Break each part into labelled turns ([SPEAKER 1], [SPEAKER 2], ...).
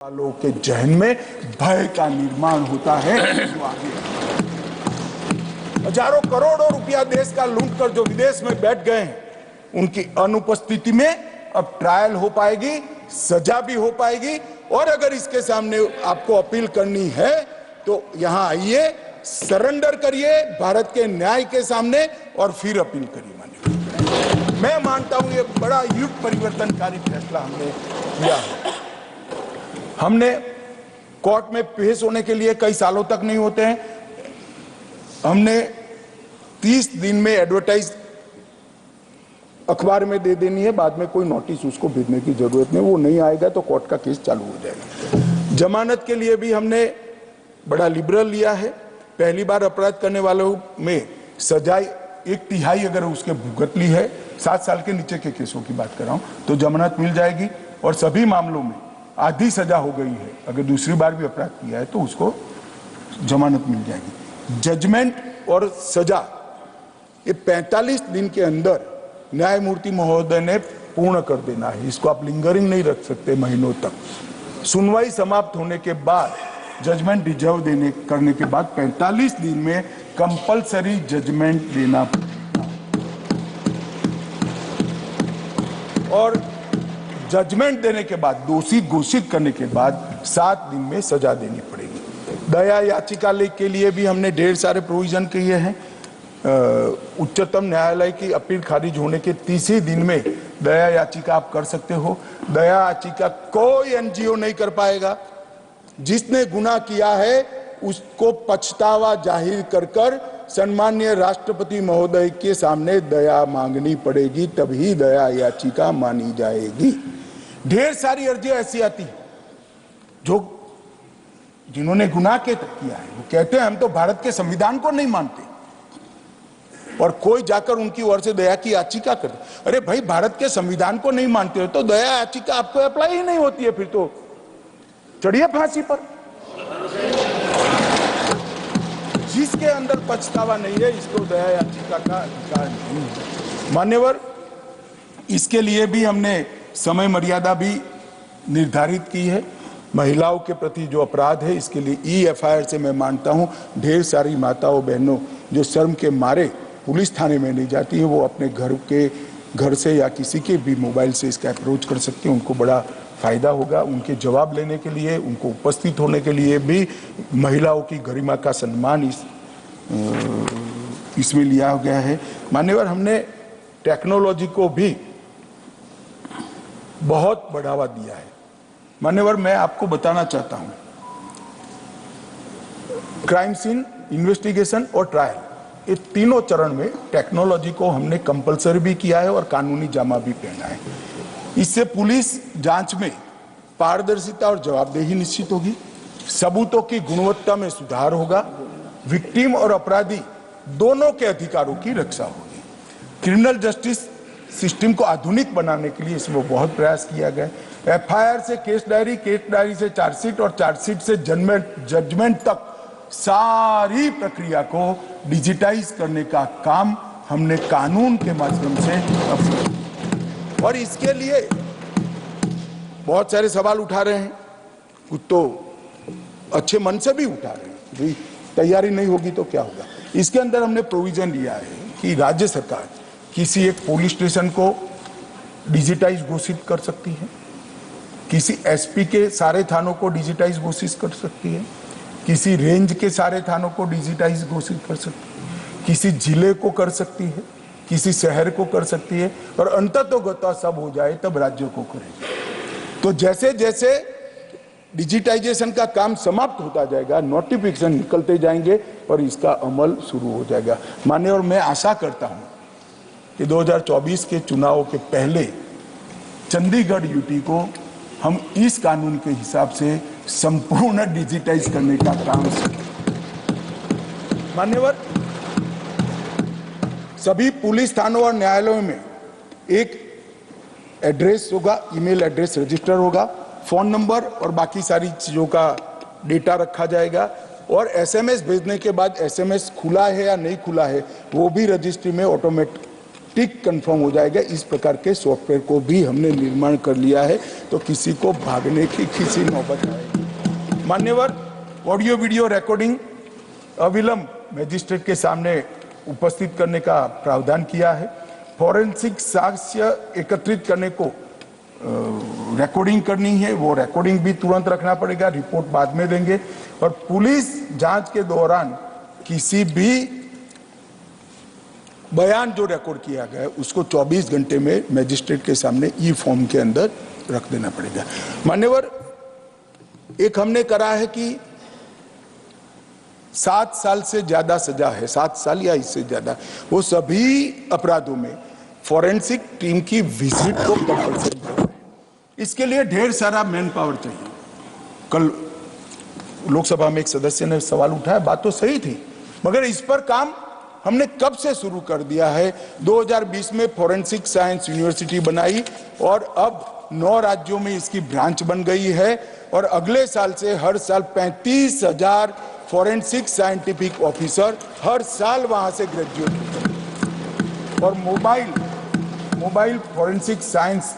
[SPEAKER 1] वालों के जहन में भय का निर्माण होता है। जो आगे हजारों करोड़ों रुपया देश का लूट कर जो विदेश में बैठ गए हैं, उनकी अनुपस्थिति में अब ट्रायल हो पाएगी, सजा भी हो पाएगी। और अगर इसके सामने आपको अपील करनी है तो यहां आइए, सरेंडर करिए भारत के न्याय के सामने और फिर अपील करिए। माननीय, मैं मानता हूं ये बड़ा युग परिवर्तनकारी फैसला हमने किया है। हमने कोर्ट में पेश होने के लिए कई सालों तक नहीं होते हैं। हमने 30 दिन में एडवर्टाइज अखबार में दे देनी है, बाद में कोई नोटिस उसको भेजने की जरूरत नहीं, वो नहीं आएगा तो कोर्ट का केस चालू हो जाएगा। जमानत के लिए भी हमने बड़ा लिबरल लिया है। पहली बार अपराध करने वालों में सजाए 1/3 अगर उसके भुगत ली है, 7 साल के नीचे के केसों की बात कर रहा हूं, तो जमानत मिल जाएगी। और सभी मामलों में आधी सजा हो गई है, अगर दूसरी बार भी अपराध किया है तो उसको जमानत मिल जाएगी। जजमेंट और सजा ये 45 दिन के अंदर न्यायमूर्ति महोदय ने पूर्ण कर देना है। इसको आप लिंगरिंग नहीं रख सकते महीनों तक। सुनवाई समाप्त होने के बाद, जजमेंट रिजर्व करने के बाद 45 दिन में कंपलसरी जजमेंट देना और जजमेंट देने के बाद, दोषी घोषित करने के बाद 7 दिन में सजा देनी पड़ेगी। दया याचिका के लिए भी हमने ढेर सारे प्रोविजन किए हैं। उच्चतम न्यायालय की अपील खारिज होने के 30 दिन में दया याचिका आप कर सकते हो। दया याचिका कोई एनजीओ नहीं कर पाएगा। जिसने गुनाह किया है उसको पछतावा जाहिर कर कर सम्माननीय राष्ट्रपति महोदय के सामने दया मांगनी पड़ेगी, तभी दया याचिका मानी जाएगी। ढेर सारी अर्जियां ऐसी आती जो जिन्होंने गुनाह किया है, वो कहते हैं हम तो भारत के संविधान को नहीं मानते, और कोई जाकर उनकी ओर से दया की याचिका करते। अरे भाई, भारत के संविधान को नहीं मानते हो तो दया याचिका आपको अप्लाई ही नहीं होती है, फिर तो चढ़िए फांसी पर। जिसके अंदर पछतावा नहीं है, इसको दया याचिका का अधिकार नहीं है। मान्यवर, इसके लिए भी हमने समय मर्यादा भी निर्धारित की है। महिलाओं के प्रति जो अपराध है, इसके लिए EFIR से मैं मानता हूं ढेर सारी माताओं बहनों जो शर्म के मारे पुलिस थाने में नहीं जाती है, वो अपने घर से या किसी के भी मोबाइल से इसका अप्रोच कर सकते हैं। उनको बड़ा फायदा होगा। उनके जवाब लेने के लिए, उनको उपस्थित होने के लिए भी महिलाओं की गरिमा का सम्मान इसमें लिया गया है। मान्यवर, हमने टेक्नोलॉजी को भी बहुत बढ़ावा दिया है। मान्यवर, मैं आपको बताना चाहता हूं, क्राइम सीन, इन्वेस्टिगेशन और ट्रायल, ये तीनों चरण में टेक्नोलॉजी को हमने कंपलसरी भी किया है और कानूनी जामा भी पहना है। इससे पुलिस जांच में पारदर्शिता और जवाबदेही निश्चित होगी, सबूतों की गुणवत्ता में सुधार होगा, विक्टिम और अपराधी दोनों के अधिकारों की रक्षा होगी। क्रिमिनल जस्टिस सिस्टम को आधुनिक बनाने के लिए इसमें बहुत प्रयास किया गया। FIR से केस डायरी से चार्जशीट और चार्जशीट से जजमेंट तक सारी प्रक्रिया को डिजिटाइज करने का काम हमने कानून के माध्यम से, और इसके लिए बहुत सारे सवाल उठा रहे हैं, कुछ तो अच्छे मन से भी उठा रहे हैं, तैयारी नहीं होगी तो क्या होगा। इसके अंदर हमने प्रोविजन लिया है कि राज्य सरकार किसी एक पुलिस स्टेशन को डिजिटाइज घोषित कर सकती है, किसी SP के सारे थानों को डिजिटाइज घोषित कर सकती है, किसी रेंज के सारे थानों को डिजिटाइज घोषित कर सकती है, किसी जिले को कर सकती है, किसी शहर को कर सकती है, और अंततोगत्वा सब हो जाए तब राज्यों को करेगी। तो जैसे जैसे डिजिटाइजेशन का काम समाप्त होता जाएगा, नोटिफिकेशन निकलते जाएंगे और इसका अमल शुरू हो जाएगा। माननीय, और मैं आशा करता हूं कि 2024 के चुनाव के पहले चंडीगढ़ UT को हम इस कानून के हिसाब से संपूर्ण डिजिटाइज करने का काम मान्यवर, सभी पुलिस थानों और न्यायालयों में एक एड्रेस होगा, ईमेल एड्रेस रजिस्टर होगा, फोन नंबर और बाकी सारी चीजों का डेटा रखा जाएगा, और SMS भेजने के बाद SMS खुला है या नहीं खुला है वो भी रजिस्ट्री में ऑटोमेट टिक कंफर्म हो जाएगा। इस प्रकार के सॉफ्टवेयर को भी हमने निर्माण कर लिया है, तो किसी को भागने की किसी नौबत आएगी। मान्यवर, ऑडियो वीडियो रिकॉर्डिंग अविलंब मजिस्ट्रेट के सामने उपस्थित करने का प्रावधान किया है। फॉरेंसिक साक्ष्य एकत्रित करने को रिकॉर्डिंग करनी है, वो रिकॉर्डिंग भी तुरंत रखना पड़ेगा, रिपोर्ट बाद में देंगे। और पुलिस जांच के दौरान किसी भी बयान जो रिकॉर्ड किया गया है उसको 24 घंटे में मजिस्ट्रेट के सामने ई फॉर्म के अंदर रख देना पड़ेगा। मान्यवर, एक हमने करा है कि 7 साल से ज्यादा सजा है, 7 साल या इससे ज्यादा, वो सभी अपराधों में फॉरेंसिक टीम की विजिट को कंपल्सरी करना है। इसके लिए ढेर सारा मैन पावर चाहिए। कल लोकसभा में एक सदस्य ने सवाल उठाया, बात तो सही थी, मगर इस पर काम हमने कब से शुरू कर दिया है। 2020 में फॉरेंसिक साइंस यूनिवर्सिटी बनाई और अब 9 राज्यों में इसकी ब्रांच बन गई है और अगले साल से हर साल 35,000 फॉरेंसिक साइंटिफिक ऑफिसर हर साल वहां से ग्रेजुएट होते हैं। और मोबाइल फॉरेंसिक साइंस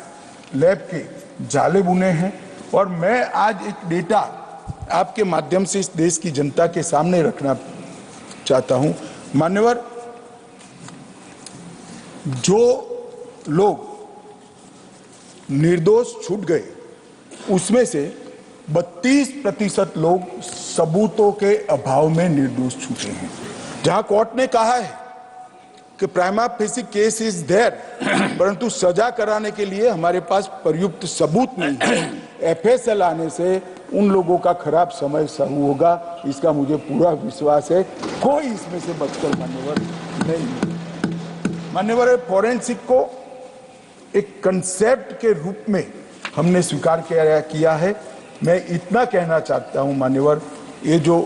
[SPEAKER 1] लैब के जाले बुने हैं। और मैं आज एक डेटा आपके माध्यम से इस देश की जनता के सामने रखना चाहता हूं। मान्यवर, जो लोग निर्दोष छूट गए उसमें से 32% लोग सबूतों के अभाव में निर्दोष छूटे हैं। जहां कोर्ट ने कहा है कि prima facie case is there, परंतु सजा कराने के लिए हमारे पास पर्याप्त सबूत नहीं है। एफएसएल आने से उन लोगों का खराब समय शुरू होगा, इसका मुझे पूरा विश्वास है। कोई इसमें से बचकर मान्यवर नहीं। मान्यवर, फॉरेंसिक को एक कंसेप्ट के रूप में हमने स्वीकार किया है। मैं इतना कहना चाहता हूं मान्यवर, ये जो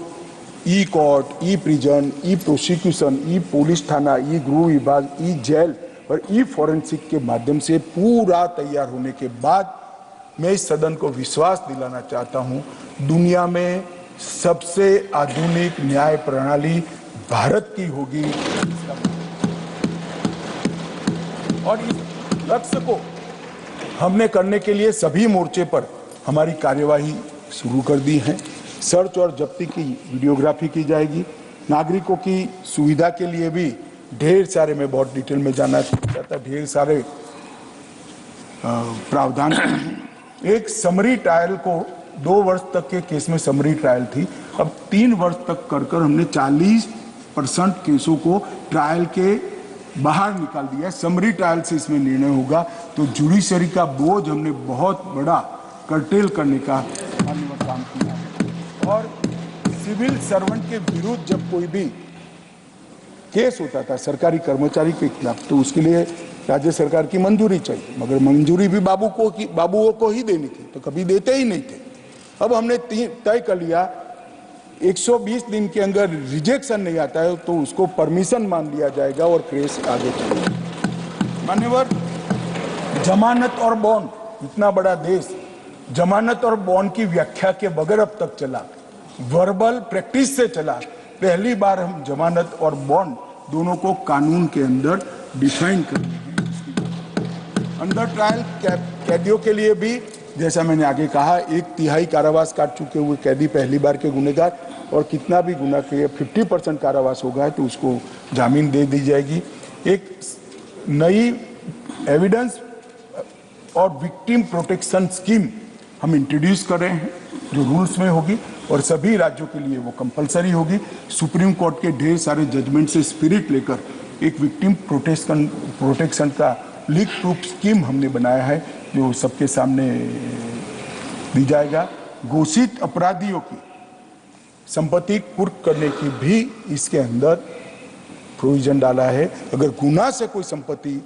[SPEAKER 1] ई कोर्ट, ई प्रिजन, ई प्रोसिक्यूशन, ई पुलिस थाना, ई गृह विभाग, ई जेल और ई फॉरेंसिक के माध्यम से पूरा तैयार होने के बाद मैं इस सदन को विश्वास दिलाना चाहता हूं, दुनिया में सबसे आधुनिक न्याय प्रणाली भारत की होगी। और इस लक्ष्य को हमने करने के लिए सभी मोर्चे पर हमारी कार्यवाही शुरू कर दी है। सर्च और जब्ती की वीडियोग्राफी की जाएगी। नागरिकों की सुविधा के लिए भी ढेर सारे, मैं बहुत डिटेल में जाना चाहता, ढेर सारे प्रावधान। एक समरी ट्रायल को 2 वर्ष तक के केस में समरी ट्रायल थी, अब 3 वर्ष तक कर हमने 40% केसों को ट्रायल के बाहर निकाल दिया। समरी ट्रायल से इसमें निर्णय होगा, तो जुडिशरी का बोझ हमने बहुत बड़ा कर्टेल करने का काम किया है। और सिविल सर्वेंट के विरुद्ध जब कोई भी केस होता था सरकारी कर्मचारी के खिलाफ, तो उसके लिए राज्य सरकार की मंजूरी चाहिए, मगर मंजूरी भी बाबुओं को ही देनी थी, तो कभी देते ही नहीं थे। अब हमने तय कर लिया 120 दिन के अंदर रिजेक्शन नहीं आता है तो उसको परमिशन मान लिया जाएगा और केस आगे चलेगा। मान्यवर, जमानत और बॉन्ड, इतना बड़ा देश जमानत और बॉन्ड की व्याख्या के बगैर अब तक चला, वर्बल प्रैक्टिस से चला। पहली बार हम जमानत और बॉन्ड दोनों को कानून के अंदर डिफाइन कर रहे हैं। अंडर ट्रायल कैदियों के लिए भी, जैसा मैंने आगे कहा, 1/3 कारावास काट चुके हुए कैदी पहली बार के गुनहगार, और कितना भी गुनाह किए 50% कारावास होगा तो उसको जामीन दे दी जाएगी। एक नई एविडेंस और विक्टिम प्रोटेक्शन स्कीम हम इंट्रोड्यूस कर रहे हैं जो रूल्स में होगी और सभी राज्यों के लिए वो कंपलसरी होगी। सुप्रीम कोर्ट के ढेर सारे जजमेंट से स्पिरिट लेकर एक विक्टिम प्रोटेक्शन का लीक प्रूफ स्कीम हमने बनाया है जो सबके सामने दी जाएगा। घोषित अपराधियों की संपत्ति कुर्क करने की भी इसके अंदर प्रोविजन डाला है। अगर गुनाह से कोई संपत्ति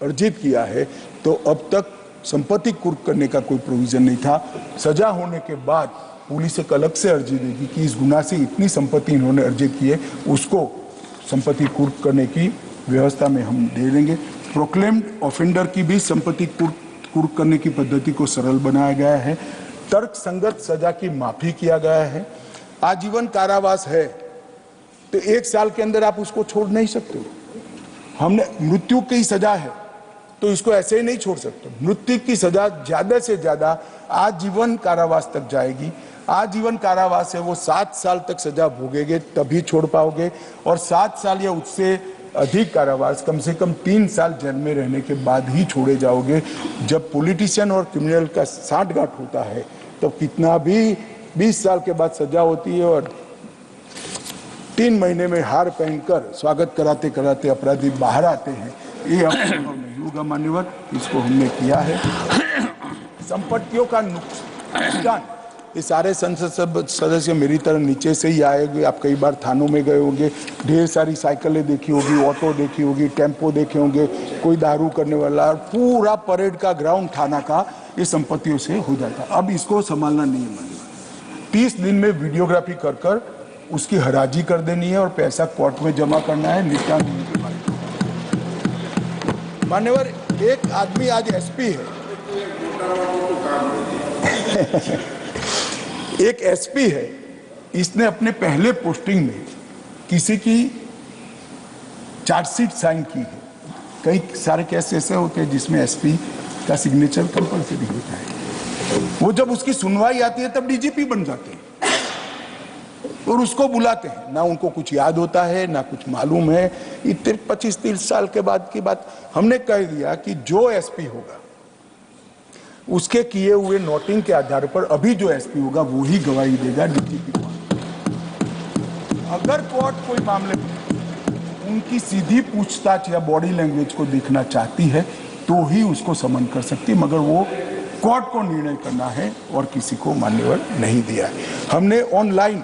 [SPEAKER 1] अर्जित किया है तो अब तक संपत्ति कुर्क करने का कोई प्रोविजन नहीं था। सजा होने के बाद पुलिस एक अलग से अर्जी देगी कि इस गुनाह से इतनी संपत्ति इन्होंने अर्जित की है, उसको संपत्ति कुर्क करने की व्यवस्था में हम दे देंगे। प्रोक्लेम्ड ऑफेंडर की भी संपत्ति कुर्क करने की पद्धति को सरल बनाया गया है। तर्क संगत सजा की माफी किया गया है। आजीवन कारावास है तो 1 साल के अंदर आप उसको छोड़ नहीं सकते हो, हमने मृत्यु की सजा है तो इसको ऐसे ही नहीं छोड़ सकते। मृत्यु की सजा ज्यादा से ज्यादा आजीवन कारावास तक जाएगी। आजीवन कारावास है वो 7 साल तक सजा भोगेंगे तभी छोड़ पाओगे, और 7 साल या उससे अधिक कारावास कम से कम 3 साल जेल में रहने के बाद ही छोड़े जाओगे। जब पॉलिटिशियन और क्रिमिनल का साठगांठ होता है तो कितना भी 20 साल के बाद सजा होती है और 3 महीने में हार पहनकर स्वागत कराते कराते अपराधी बाहर आते हैं। ये अब नहीं होगा मान्यवर, इसको हमने किया है। संपत्तियों का नुकसान, ये सारे संसद सदस्य मेरी तरह नीचे से ही आएंगे। आप कई बार थानों में गए होंगे, ढेर सारी साइकिलें देखी होगी, ऑटो देखी होगी, टेम्पो देखे होंगे, कोई दारू करने वाला, पूरा परेड का ग्राउंड थाना का ये संपत्तियों से हो जाता। अब इसको संभालना नहीं है मान्यवर। 30 दिन में वीडियोग्राफी कर कर उसकी हराजी कर देनी है और पैसा कोर्ट में जमा करना है, निपटान होने के बाद। मान्यवर, एक आदमी आज एसपी है एक एसपी है, इसने अपने पहले पोस्टिंग में किसी की चार्जशीट साइन की है। कई सारे केस ऐसे होते हैं जिसमें एसपी का सिग्नेचर कंपलसरी होता है। वो जब उसकी सुनवाई आती है तब डीजीपी बन जाते हैं और उसको बुलाते हैं। ना उनको कुछ याद होता है ना कुछ मालूम है। इतने 25-30 साल के बाद की बात हमने कह दिया कि जो एसपी होगा उसके किए हुए नोटिंग के आधार पर अभी जो एसपी होगा वो ही गवाही देगा डीजीपी को। अगर कोर्ट कोई मामले में उनकी सीधी पूछताछ या बॉडी लैंग्वेज को देखना चाहती है तो ही उसको समन कर सकती है, मगर वो कोर्ट को निर्णय करना है और किसी को मान्यवर नहीं दिया है। हमने ऑनलाइन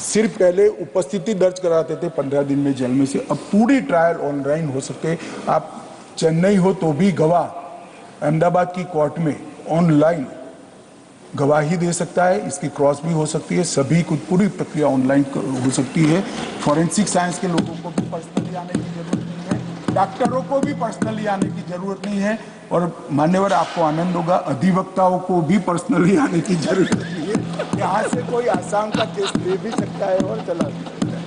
[SPEAKER 1] सिर्फ पहले उपस्थिति दर्ज कराते थे 15 दिन में जेल में से, अब पूरी ट्रायल ऑनलाइन हो सकते। आप चेन्नई हो तो भी गवाह अहमदाबाद की कोर्ट में ऑनलाइन गवाही दे सकता है, इसकी क्रॉस भी हो सकती है, सभी कुछ पूरी प्रक्रिया ऑनलाइन हो सकती है। फॉरेंसिक साइंस के लोगों को भी पर्सनली आने की जरूरत नहीं है, डॉक्टरों को भी पर्सनली आने की जरूरत नहीं है, और मान्यवर आपको आनंद होगा, अधिवक्ताओं को भी पर्सनली आने की जरूरत नहीं है। यहाँ से कोई आसाम का केस ले भी सकता है और चला भी सकता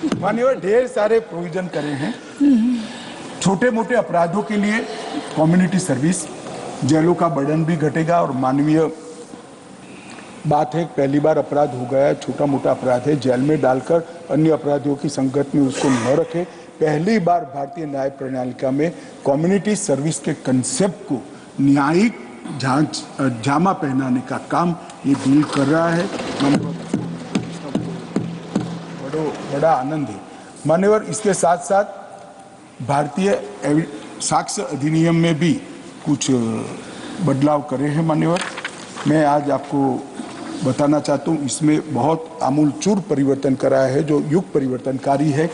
[SPEAKER 1] है। मान्यवर ढेर सारे प्रोविजन करे हैं छोटे मोटे अपराधों के लिए। कम्युनिटी सर्विस, जेलों का बर्डन भी घटेगा और मानवीय बात है। पहली बार अपराध हो गया, छोटा मोटा अपराध है, जेल में डालकर अन्य अपराधियों की संगत में उसको न रखे। पहली बार भारतीय न्याय प्रणालिका में कम्युनिटी सर्विस के कंसेप्ट को न्यायिक जामा पहनाने का काम ये बिल कर रहा है। बड़ा आनंद है मान्यवर। इसके साथ साथ भारतीय साक्ष्य अधिनियम में भी कुछ बदलाव करे हैं मान्यवर। मैं आज आपको बताना चाहता हूँ, इसमें बहुत आमूलचूल परिवर्तन करा है जो युग परिवर्तनकारी है।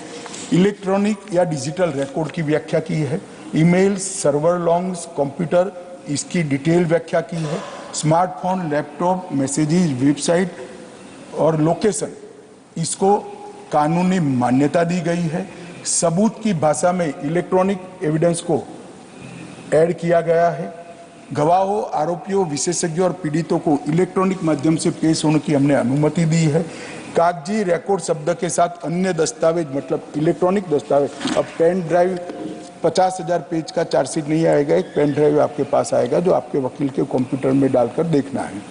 [SPEAKER 1] इलेक्ट्रॉनिक या डिजिटल रिकॉर्ड की व्याख्या की है, ईमेल, सर्वर लॉन्ग्स, कंप्यूटर, इसकी डिटेल व्याख्या की है। स्मार्टफोन, लैपटॉप, मैसेजेस, वेबसाइट और लोकेशन, इसको कानूनी मान्यता दी गई है। सबूत की भाषा में इलेक्ट्रॉनिक एविडेंस को ऐड किया गया है। गवाहों, आरोपियों, विशेषज्ञों और पीड़ितों को इलेक्ट्रॉनिक माध्यम से पेश होने की हमने अनुमति दी है। कागजी रिकॉर्ड शब्द के साथ अन्य दस्तावेज, मतलब इलेक्ट्रॉनिक दस्तावेज। अब पेन ड्राइव 50,000 पेज का चार्जशीट नहीं आएगा, एक पेन ड्राइव आपके पास आएगा जो आपके वकील के कंप्यूटर में डालकर देखना है।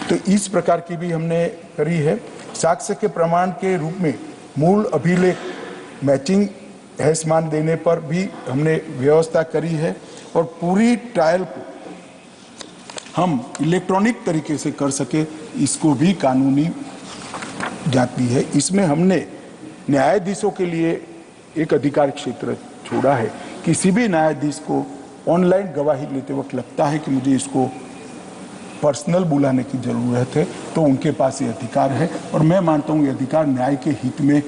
[SPEAKER 1] तो इस प्रकार की भी हमने करी है। साक्ष्य के प्रमाण के रूप में मूल अभिलेख मैचिंग हैसमान देने पर भी हमने व्यवस्था करी है, और पूरी ट्रायल को हम इलेक्ट्रॉनिक तरीके से कर सके इसको भी कानूनी जाती है। इसमें हमने न्यायाधीशों के लिए एक अधिकार क्षेत्र छोड़ा है। किसी भी न्यायाधीश को ऑनलाइन गवाही लेते वक्त लगता है कि मुझे इसको पर्सनल बुलाने की जरूरत है तो उनके पास ये अधिकार है, और मैं मानता हूँ ये अधिकार न्याय के हित में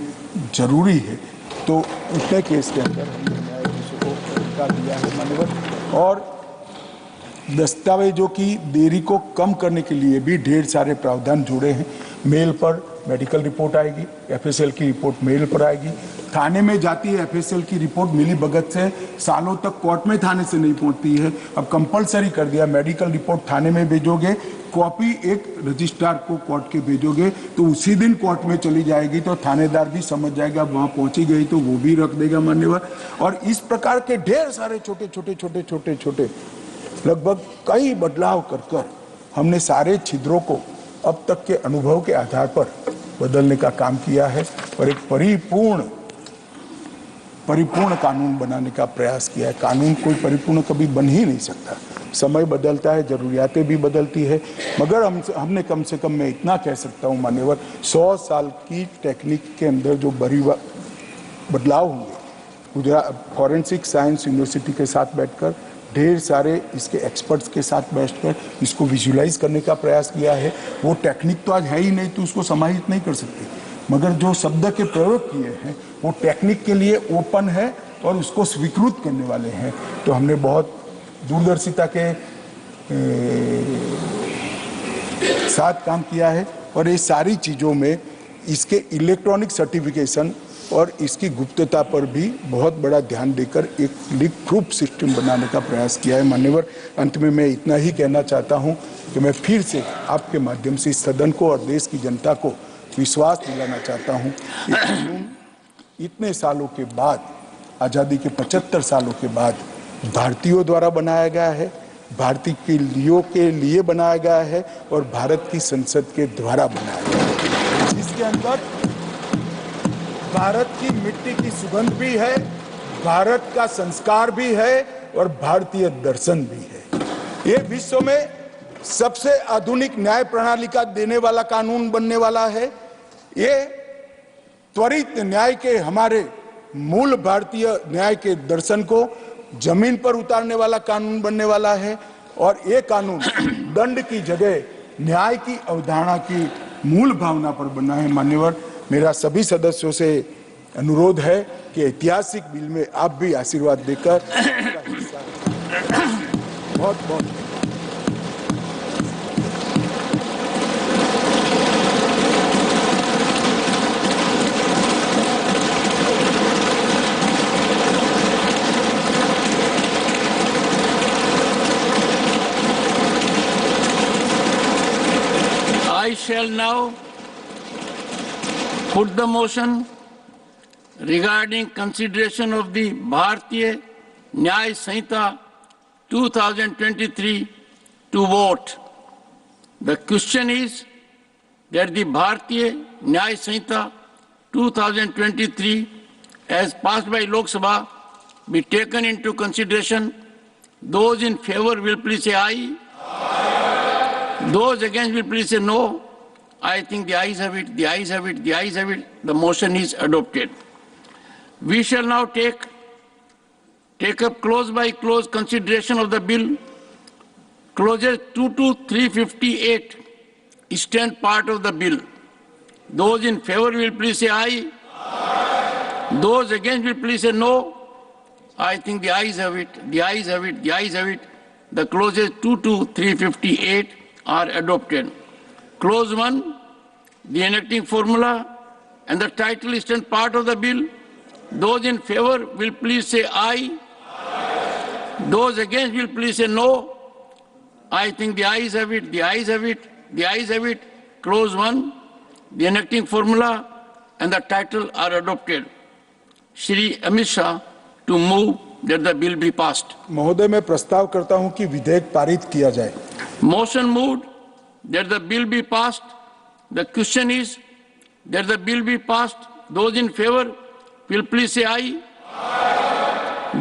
[SPEAKER 1] जरूरी है। तो उतने केस के अंदर हमने न्यायाधीशों को अधिकार दिया है माननीय। और दस्तावेजों की देरी को कम करने के लिए भी ढेर सारे प्रावधान जोड़े हैं। मेल पर मेडिकल रिपोर्ट आएगी, एफएसएल की रिपोर्ट मेल पर आएगी, थाने में जाती है एफएसएल की रिपोर्ट मिली भगत से सालों तक कोर्ट में थाने से नहीं पहुंचती है। अब कंपलसरी कर दिया, मेडिकल रिपोर्ट थाने में भेजोगे कॉपी एक रजिस्ट्रार को कोर्ट के भेजोगे तो उसी दिन कोर्ट में चली जाएगी, तो थानेदार भी समझ जाएगा वहां पहुंची गई तो वो भी रख देगा मान्यवर। और इस प्रकार के ढेर सारे छोटे छोटे लगभग कई बदलाव कर हमने सारे छिद्रों को अब तक के अनुभव के आधार पर बदलने का काम किया है और एक परिपूर्ण कानून बनाने का प्रयास किया है। कानून कोई परिपूर्ण कभी बन ही नहीं सकता, समय बदलता है, जरूरियातें भी बदलती है, मगर हमने कम से कम मैं इतना कह सकता हूँ मान्यवर, 100 साल की टेक्निक के अंदर जो बदलाव होंगे, गुजरात फॉरेंसिक साइंस यूनिवर्सिटी के साथ बैठकर, ढेर सारे इसके एक्सपर्ट्स के साथ बैठकर इसको विजुलाइज करने का प्रयास किया है। वो टेक्निक तो आज है ही नहीं तो उसको समाहित नहीं कर सकते, मगर जो शब्द के प्रयोग किए हैं वो टेक्निक के लिए ओपन है और उसको स्वीकृत करने वाले हैं। तो हमने बहुत दूरदर्शिता के साथ काम किया है और ये सारी चीज़ों में इसके इलेक्ट्रॉनिक सर्टिफिकेशन और इसकी गुप्तता पर भी बहुत बड़ा ध्यान देकर एक लीक प्रूफ सिस्टम बनाने का प्रयास किया है मान्यवर। अंत में मैं इतना ही कहना चाहता हूं कि मैं फिर से आपके माध्यम से इस सदन को और देश की जनता को विश्वास दिलाना चाहता हूं कि कानून इतने सालों के बाद, आज़ादी के 75 सालों के बाद भारतीयों द्वारा बनाया गया है, भारतीयों के लिए बनाया गया है और भारत की संसद के द्वारा बनाया गया है। इसके अंदर भारत की मिट्टी की सुगंध भी है, भारत का संस्कार भी है और भारतीय दर्शन भी है। ये विश्व में सबसे आधुनिक न्याय प्रणाली का देने वाला कानून बनने वाला है। ये त्वरित न्याय के हमारे मूल भारतीय न्याय के दर्शन को जमीन पर उतारने वाला कानून बनने वाला है और ये कानून दंड की जगह न्याय की अवधारणा की मूल भावना पर बना है। मान्यवर, मेरा सभी सदस्यों से अनुरोध है कि ऐतिहासिक बिल में आप भी आशीर्वाद देकर बहुत बहुत
[SPEAKER 2] I shall now put the motion regarding consideration of the Bharatiya Nyay Sanhita 2023 to vote. The question is that the Bharatiya Nyay Sanhita 2023 as passed by Lok Sabha be taken into consideration. Those in favor will please say aye. Those against will please say no. I think the ayes have it, the ayes have it, the ayes have it. The motion is adopted. We shall now take up clause by clause consideration of the bill. Clauses 2 to 358 stand part of the bill. Those in favor will please say aye. Those against will please say no. I think the ayes have it, the ayes have it, the ayes have it. The clauses 2 to 358 are adopted. Clause 1, the enacting formula and the title stand part of the bill. Those in favor will please say aye. Those against will please say no. I think the ayes have it, the ayes have it, the ayes have it. Clause 1, the enacting formula and the title are adopted. Shri Amit Shah to move that the bill be passed.
[SPEAKER 1] महोदय, मैं प्रस्ताव करता हूं कि विधेयक पारित किया जाए।
[SPEAKER 2] Motion moved that the bill be passed. The question is that the bill be passed. Those in favor will please say aye.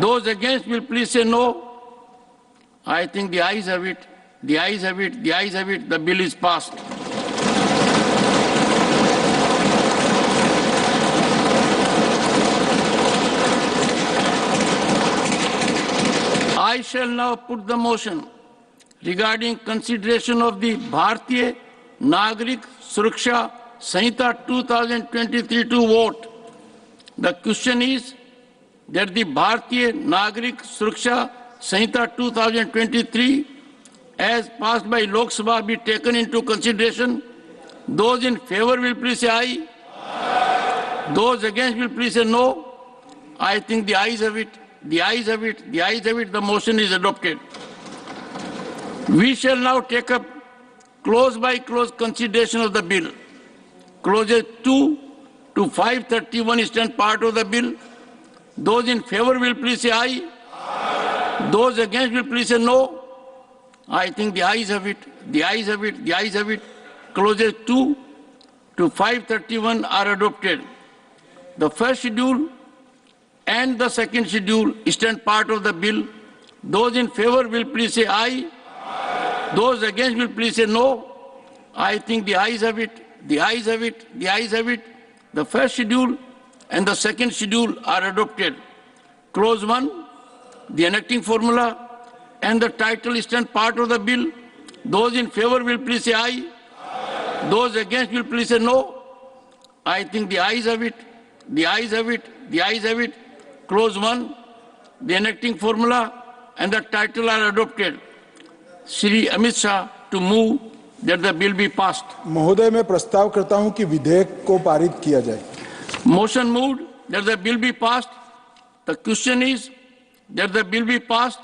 [SPEAKER 2] Those against will please say no. I think the ayes have it, the ayes have it, the ayes have it. The bill is passed. I shall now put the motion regarding consideration of the Bharatiya Nagarik Suraksha Sanhita 2023 to vote. The question is that the Bharatiya Nagarik Suraksha Sanhita 2023 as passed by Lok Sabha be taken into consideration. Those in favor will please say aye. Those against will please say no. I think the ayes have it, the ayes have it, the ayes have it. The motion is adopted. We shall now take up close by close consideration of the bill. Clauses 2 to 531 stand part of the bill. Those in favor will please say aye. Those against will please say no. I think the ayes have it, the ayes have it, the ayes have it. Clauses 2 to 531 are adopted. The first schedule and the second schedule stand part of the bill. Those in favor will please say aye. Those against will please say no. I think the ayes have it, the ayes have it, the ayes have it. The first schedule and the second schedule are adopted. Clause 1, the enacting formula and the title stand part of the bill. Those in favor will please say aye. Those against will please say no. I think the ayes have it, the ayes have it, the ayes have it. Clause 1, the enacting formula and the title are adopted. Shri Amit Shah to move that the bill be passed.
[SPEAKER 1] महोदय मैं प्रस्ताव करता हूं कि विधेयक को पारित किया जाए.
[SPEAKER 2] Motion moved that the bill be passed. The question is that the bill be passed.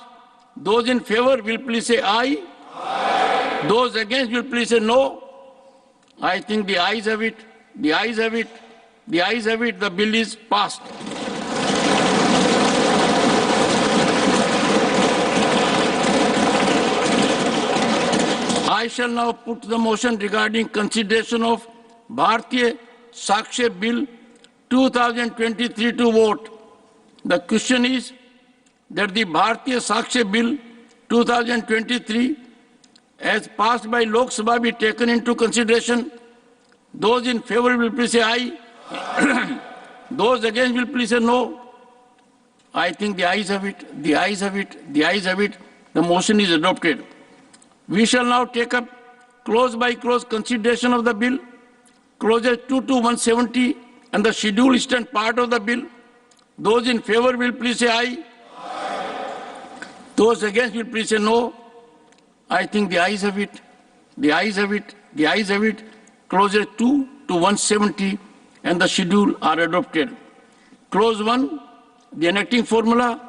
[SPEAKER 2] Those in favor will please say aye. Those against will please say no. I think the ayes have it, the ayes have it, the ayes have it. The bill is passed. I shall now put the motion regarding consideration of Bharatiya Sakshya Bill 2023 to vote. The question is that the Bharatiya Sakshya Bill 2023 as passed by Lok Sabha be taken into consideration. Those in favor will please say aye. Those against will please say no. I think the ayes have it, the ayes have it, the ayes have it. The motion is adopted. We shall now take up clause by clause consideration of the bill. Clauses 2 to 170 and the schedule stand part of the bill. Those in favor will please say aye. Those against will please say no. I think the ayes have it, the ayes have it, the ayes have it. Clauses 2 to 170 and the schedule are adopted. Clause 1, the enacting formula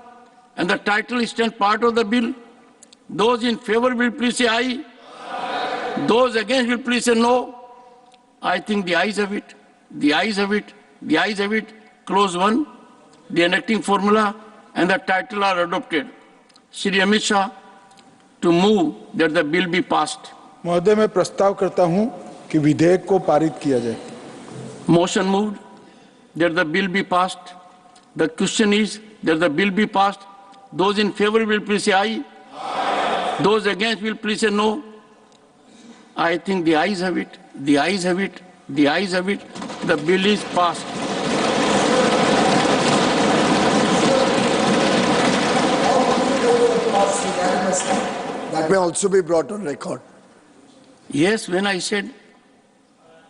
[SPEAKER 2] and the title stand part of the bill. Those in favor will please say aye. Those against will please say no. I think the ayes have it, the ayes have it, the ayes have it. Clause 1, the enacting formula and the title are adopted. Shri Amit Shah to move that the bill be passed.
[SPEAKER 1] महोदय मैं प्रस्ताव करता हूं कि विधेयक को पारित किया जाए.
[SPEAKER 2] Motion moved that the bill be passed. The question is that the bill be passed. Those in favor will please say aye. Those against will please say no. I think the ayes have it, the ayes have it, the ayes have it. The bill is passed.
[SPEAKER 3] That may also be brought on record.
[SPEAKER 2] Yes, when I said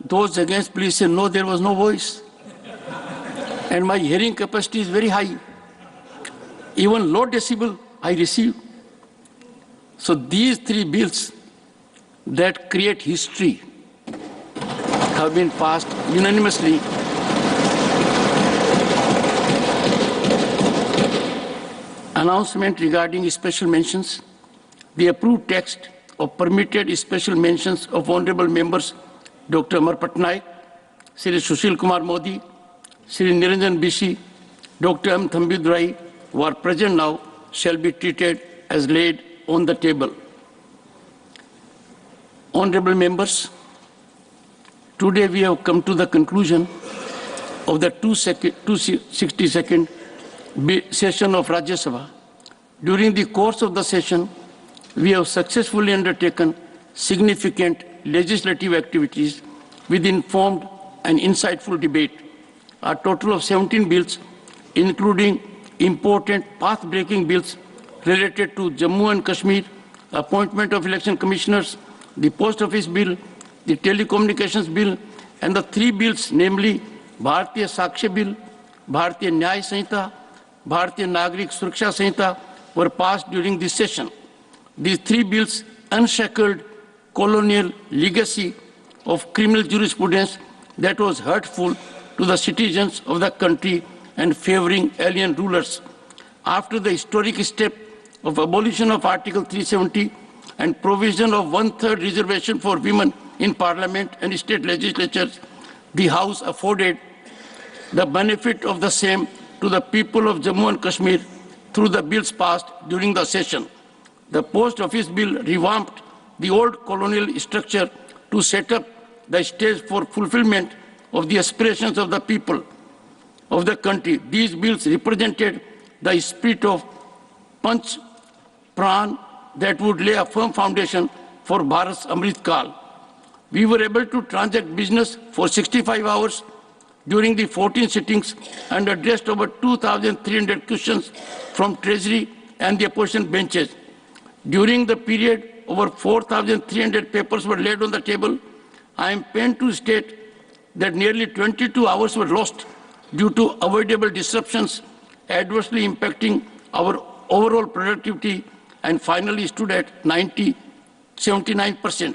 [SPEAKER 2] those against please say no, there was no voice. And my hearing capacity is very high. Even low decibel I receive. So these three bills that create history have been passed unanimously. Announcement regarding special mentions. The approved text of permitted special mentions of honorable members Dr. Amar Patnaik, Sri Sushil Kumar Modi, Sri Niranjan Bishi, Dr. M. Thambid Rai, who are present now, shall be treated as laid on the table. Honorable members, today we have come to the conclusion of the 262nd session of Rajya Sabha. During the course of the session, we have successfully undertaken significant legislative activities with informed and insightful debate. A total of 17 bills, including important path-breaking bills related to Jammu and Kashmir, appointment of election commissioners, the post office bill, the telecommunications bill, and the three bills, namely Bharatiya Sakshya Bill, Bharatiya Nyaya Sanhita, Bharatiya Nagrik Suraksha Sanhita, were passed during this session. These three bills unshackled colonial legacy of criminal jurisprudence that was hurtful to the citizens of the country and favoring alien rulers. After the historic step of abolition of Article 370, and provision of 1/3 reservation for women in parliament and state legislatures, the House afforded the benefit of the same to the people of Jammu and Kashmir through the bills passed during the session. The Post Office Bill revamped the old colonial structure to set up the stage for fulfillment of the aspirations of the people of the country. These bills represented the spirit of Panch Pran that would lay a firm foundation for Bharat's Amrit Kal. We were able to transact business for 65 hours during the 14 sittings and addressed over 2,300 questions from Treasury and the opposition benches. During the period, over 4,300 papers were laid on the table. I am pained to state that nearly 22 hours were lost due to avoidable disruptions, adversely impacting our overall productivity, and finally stood at 79%.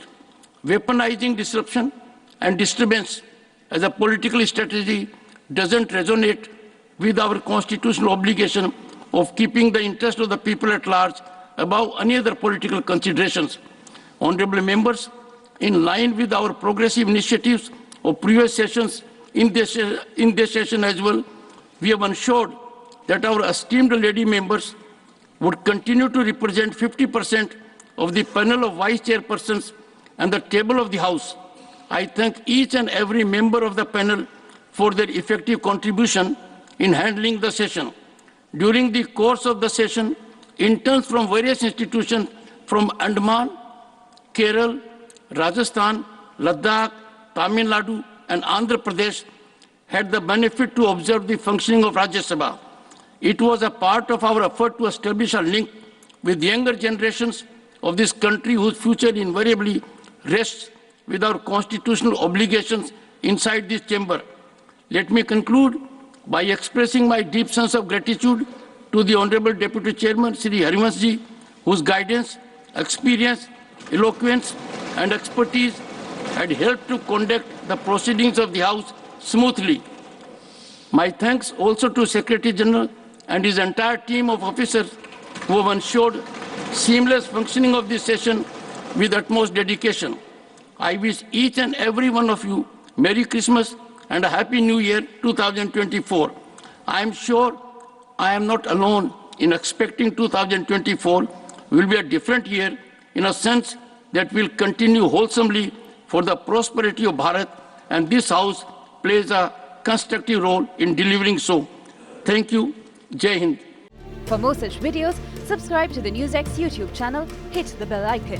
[SPEAKER 2] Weaponizing disruption and disturbance as a political strategy doesn't resonate with our constitutional obligation of keeping the interest of the people at large above any other political considerations. Honorable members, in line with our progressive initiatives of previous sessions in this session as well, we have ensured that our esteemed lady members would continue to represent 50% of the panel of vice chairpersons and the table of the House. I thank each and every member of the panel for their effective contribution in handling the session. During the course of the session, interns from various institutions from Andaman, Kerala, Rajasthan, Ladakh, Tamil Nadu, and Andhra Pradesh had the benefit to observe the functioning of Rajya Sabha. It was a part of our effort to establish a link with younger generations of this country whose future invariably rests with our constitutional obligations inside this chamber. Let me conclude by expressing my deep sense of gratitude to the Honorable Deputy Chairman, Shri Harivansh, whose guidance, experience, eloquence, and expertise had helped to conduct the proceedings of the House smoothly. My thanks also to Secretary General and his entire team of officers who have ensured seamless functioning of this session with utmost dedication. I wish each and every one of you Merry Christmas and a Happy New Year 2024. I am sure I am not alone in expecting 2024 will be a different year in a sense that will continue wholesomely for the prosperity of Bharat, and this House plays a constructive role in delivering so. Thank you. Jai Hind.
[SPEAKER 4] For more such videos, subscribe to the NewsX YouTube channel, hit the bell icon.